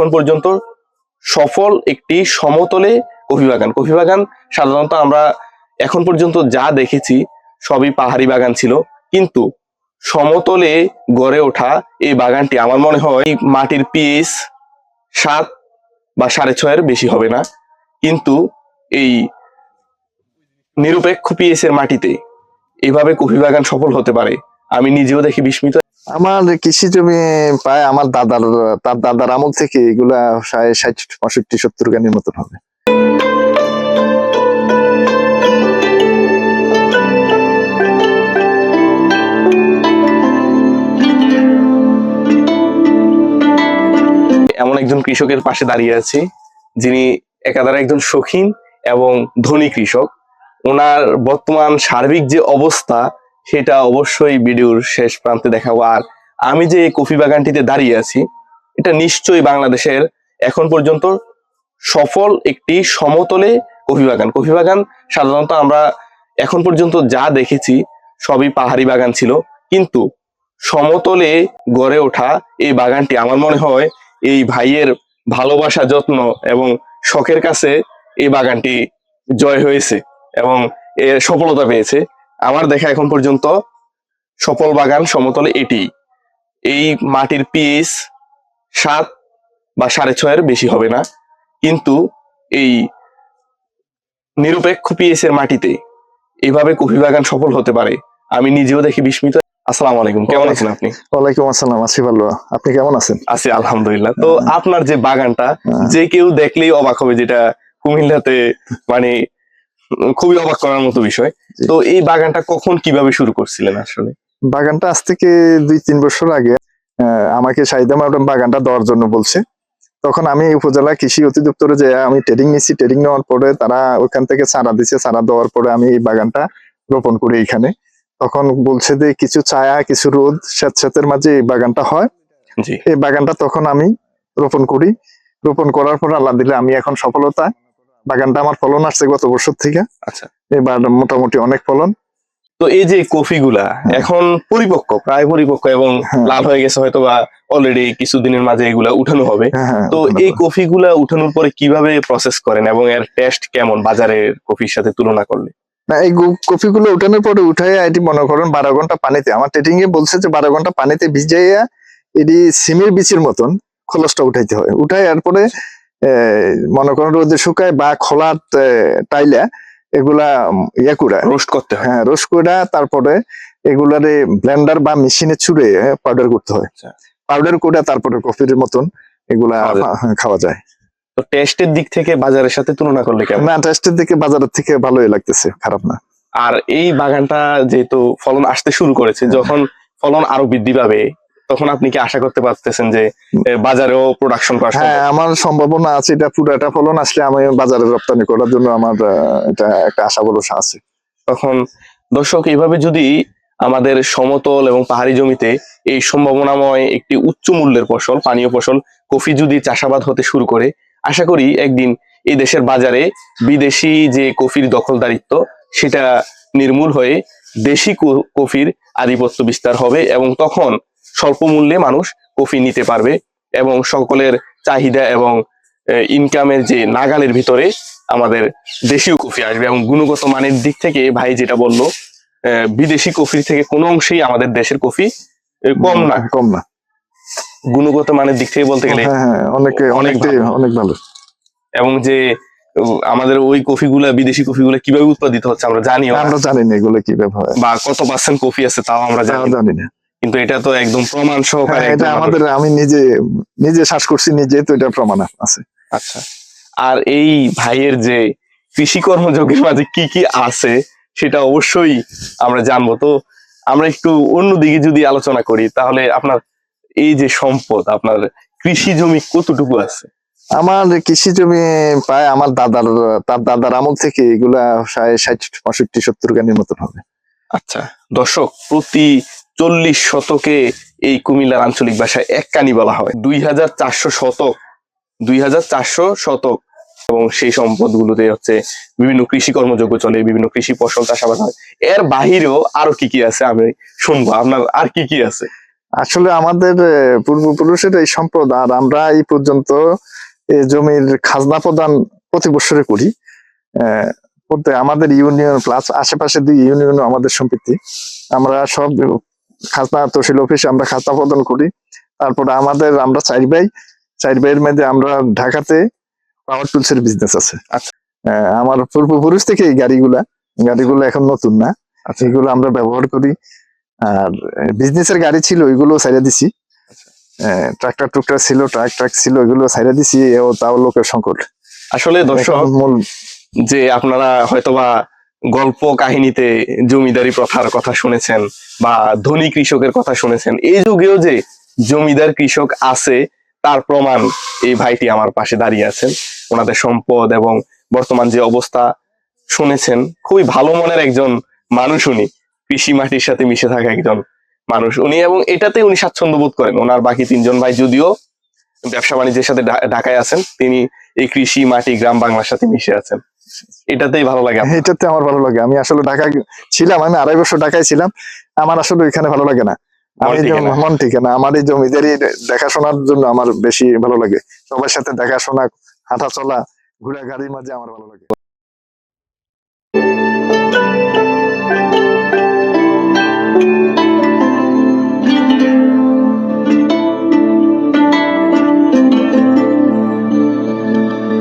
এখন পর্যন্ত সফল একটি সমতলে কফি বাগান সাধারণত আমরা এখন পর্যন্ত যা দেখেছি সবই পাহাড়ি বাগান ছিল, কিন্তু সমতলে গড়ে ওঠা এই বাগানটি আমার মনে হয় মাটির পিএইচ 7 বা 6.5 বেশি হবে না, কিন্তু এই নিরপেক্ষ পিএইচ এর মাটিতে এভাবে কফি বাগান সফল হতে পারে আমি নিজেও দেখি বিস্মিত। আমার কৃষি জমি প্রায় আমার তার দাদার আমল থেকে এগুলা 60, 65, 70 গানির মতন হবে। এমন একজন কৃষকের পাশে দাঁড়িয়ে আছি যিনি একাধারে একজন শৌখিন এবং ধনী কৃষক। ওনার বর্তমান সার্বিক যে অবস্থা সেটা অবশ্যই ভিডিওর শেষ প্রান্তে দেখাবো। আর আমি যে কফি বাগানটিতে দাঁড়িয়ে আছি এটা নিশ্চয়ই বাংলাদেশের এখন পর্যন্ত সফল একটি সমতলে কফি বাগান সাধারণত আমরা এখন পর্যন্ত যা দেখেছি সবই পাহাড়ি বাগান ছিল, কিন্তু সমতলে গড়ে ওঠা এই বাগানটি আমার মনে হয় এই ভাইয়ের ভালোবাসা, যত্ন এবং শখের কাছে এই বাগানটি জয় হয়েছে এবং এর সফলতা পেয়েছে। আমার দেখা এখন পর্যন্ত সফল বাগান সমতলে এটি। এই মাটির পিএইচ 7 বা 6.5 বেশি হবে না, কিন্তু এই নিরপেক্ষ পিএইচ এর মাটিতে এভাবে কফি বাগান সফল হতে পারে আমি নিজেও দেখি বিস্মিত। আসসালামু আলাইকুম, কেমন আছেন আপনি? ওয়ালাইকুম আসসালাম, আছি ভালো। আপনি কেমন আছেন? আছি আলহামদুলিল্লাহ। তো আপনার যে বাগানটা যে কেউ দেখলেই অবাক হবে, যেটা কুমিল্লাতে মানে খুবই অবাক করার মতো বিষয়। তো এই বাগানটা কখন কিভাবে শুরু করছিলেন আসলে? বাগানটা আজ থেকে 2-3 বছর আগে আমাকে শাহিদা ম্যাডাম বাগানটা দেওয়ার জন্য বলছে। তখন আমি উপজেলা কৃষি অধিদপ্তরে যে আমি ট্রেনিং নিয়েছি, ট্রেনিং নেওয়ার পরে তারা ওইখান থেকে চারা দিচ্ছে, চারা দেওয়ার পরে আমি এই বাগানটা রোপণ করি এইখানে। তখন বলছে যে কিছু ছায়া, কিছু রোদ, স্যাঁতস্যাঁতের মাঝে এই বাগানটা হয়। এই বাগানটা তখন আমি রোপণ করি। রোপণ করার পর আল্লাহ দিলে আমি এখন সফলতা, বাগানটা আমার ফলন আসছে গত বছর থেকে। আচ্ছা, এবার মোটামুটি অনেক ফলন। তো এই যে কফিগুলা এখন প্রায় পরিপক্ক এবং লাল হয়ে গেছে, হয়তো বা অলরেডি কিছুদিনের মাঝে এগুলা উঠানো হবে। তো এই কফিগুলা উঠানোর পরে কিভাবে প্রসেস করেন এবং এর টেস্ট কেমন বাজারের কফির সাথে তুলনা করলে? না, এই কফিগুলো উঠানোর পরে উঠাই এটি মনে করেন 12 ঘন্টা পানিতে, আমার ট্রেনিং এ বলছে যে 12 ঘন্টা পানিতে ভিজাইয়া এটি সিমের বীজের মতন খোলসটা উঠাইতে হয়। উঠাই এরপরে মনে করেন রোদে শুকায় বা খোলা টাইলা এগুলা রোস্ট করতে হয়। হ্যাঁ, রোস্ট করে তারপরে এগুলারে ব্লেন্ডার বা মেশিনে ছুড়ে পাউডার করতে হয়। পাউডার করে তারপরে কফির মতন এগুলা খাওয়া যায়। তো টেস্টের দিক থেকে বাজারের সাথে তুলনা করলে কেমন? না, টেস্টের দিকে বাজারের থেকে ভালোই লাগতেছে, খারাপ না। আর এই বাগানটা যেহেতু ফলন আসতে শুরু করেছে, যখন ফলন আরো বৃদ্ধি পাবে তখন আপনি কি আশা করতে পারতেছেন যে বাজারেও প্রোডাকশন করা সম্ভব? হ্যাঁ, আমার সম্ভাবনা আছে। এটা পুরোটা ফলন আসলে আমি বাজারে রপ্তানি করার জন্য আমার এটা একটা আশা ভরসা আছে। তখন দর্শক, এইভাবে যদি আমাদের সমতল এবং পাহাড়ি জমিতে এই সম্ভাবনাময় একটি উচ্চ মূল্যের ফসল, পানীয় ফসল কফি যদি চাষাবাদ হতে শুরু করে, আশা করি একদিন এই দেশের বাজারে বিদেশি যে কফির দখলদারিত্ব সেটা নির্মূল হয়ে দেশি কফির আধিপত্য বিস্তার হবে এবং তখন স্বল্প মূল্যে মানুষ কফি নিতে পারবে এবং সকলের চাহিদা এবং ইনকামের যে নাগালের ভিতরে আমাদের দেশীয় কফি আসবে। এবং গুণগত মানের দিক থেকে ভাই যেটা বললো, বিদেশি কফির থেকে কোনো অংশেই আমাদের দেশের কফি কম না। গুণগত মানের দিক থেকে বলতে গেলে অনেক ভালো। এবং যে আমাদের ওই কফিগুলা, বিদেশি কফিগুলা কিভাবে উৎপাদিত হচ্ছে আমরা জানি না, এগুলো কিভাবে হয় বা কত % কফি আছে তাও আমরা জানি না, কিন্তু এটা তো একদম প্রমাণ সহকারে এটা আমাদের, আমি নিজে শ্বাস করছি নিজে, তো এটা প্রমাণ আছে। আচ্ছা, আর এই ভাইয়ের যে কৃষি কর্মযোগের মাঝে কি কি আছে সেটা অবশ্যই আমরা জানবো। তো আমরা একটু অন্যদিকে যদি আলোচনা করি, তাহলে আপনার এই যে সম্পদ, আপনার কৃষি জমি কতটুকু আছে? আমার কৃষি জমি প্রায় আমার তার দাদার আমল থেকে এগুলা 60, 65, 70 গানির মতন হবে। আচ্ছা দর্শক, প্রতি 40 শতকে এই কুমিল্লার আঞ্চলিক ভাষায় এক কানি বলা হয়। 2400 শতক এবং সেই সম্পদ গুলোতে হচ্ছে বিভিন্ন কৃষি কর্মযোগ্য চলে, বিভিন্ন কৃষি ফসল চাষাবাদ হয়। এর বাহিরেও আরো কি কি আছে আমি শুনবো, আপনার আর কি কি আছে? আসলে আমাদের পূর্বপুরুষের এই সম্পদ, আর আমরা এই পর্যন্ত এই জমির খাজনা প্রদান প্রতি বছরে করি। আমাদের ইউনিয়ন প্লাস আশেপাশে 2 ইউনিয়ন আমাদের সম্পত্তি, আমরা সব খাজনা তহসিল অফিসে আমরা খাজনা প্রদান করি। তারপরে আমরা 4 ভাই, 4 ভাইয়ের মধ্যে আমরা ঢাকাতে পাওয়ার টুলস এর বিজনেস আছে। আচ্ছা। আমার পূর্বপুরুষ থেকে এই গাড়িগুলো এখন নতুন না, আচ্ছা। এগুলো আমরা ব্যবহার করি। আর বিজনেসের গাড়ি ছিল, ওইগুলো ছাইড়া দিছি। ট্রাক্টর টুকটার ছিল, ট্রাক ছিল, ওইগুলো ছাইড়া দিছি। তাও লোকের সংকট। আসলে দর্শক, এখন মূল যে আপনারা হয়তোবা গল্প কাহিনীতে জমিদারি প্রথার কথা শুনেছেন বা ধনী কৃষকের কথা শুনেছেন, এই যুগেও যে জমিদার কৃষক আছে তার প্রমাণ এই ভাইটি আমার পাশে দাঁড়িয়ে আছেন। ওনাদের সম্পদ এবং বর্তমান যে অবস্থা শুনেছেন, খুবই ভালো মনের একজন মানুষ উনি, কৃষি মাটির সাথে মিশে থাকা একজন মানুষ উনি, এবং এটাতে উনি স্বাচ্ছন্দ্য বোধ করেন। ওনার বাকি 3 জন ভাই যদিও ব্যবসা বাণিজ্যের সাথে ঢাকায় আছেন, তিনি এই কৃষি মাটি গ্রাম বাংলার সাথে মিশে আছেন। এটাতেই ভালো লাগে আপনার? এটাতে আমার ভালো লাগে। আমি আসলে ঢাকায় ছিলাম, আমি 2.5 বছর ঢাকায় ছিলাম। আমার আসলে ওইখানে ভালো লাগে না, মন ঠিক না। আমার এই জমিদারি দেখাশোনার জন্য আমার বেশি ভালো লাগে। সবার সাথে দেখাশোনা, হাঁটা চলা, ঘোরা গাড়ির মাঝে আমার ভালো লাগে।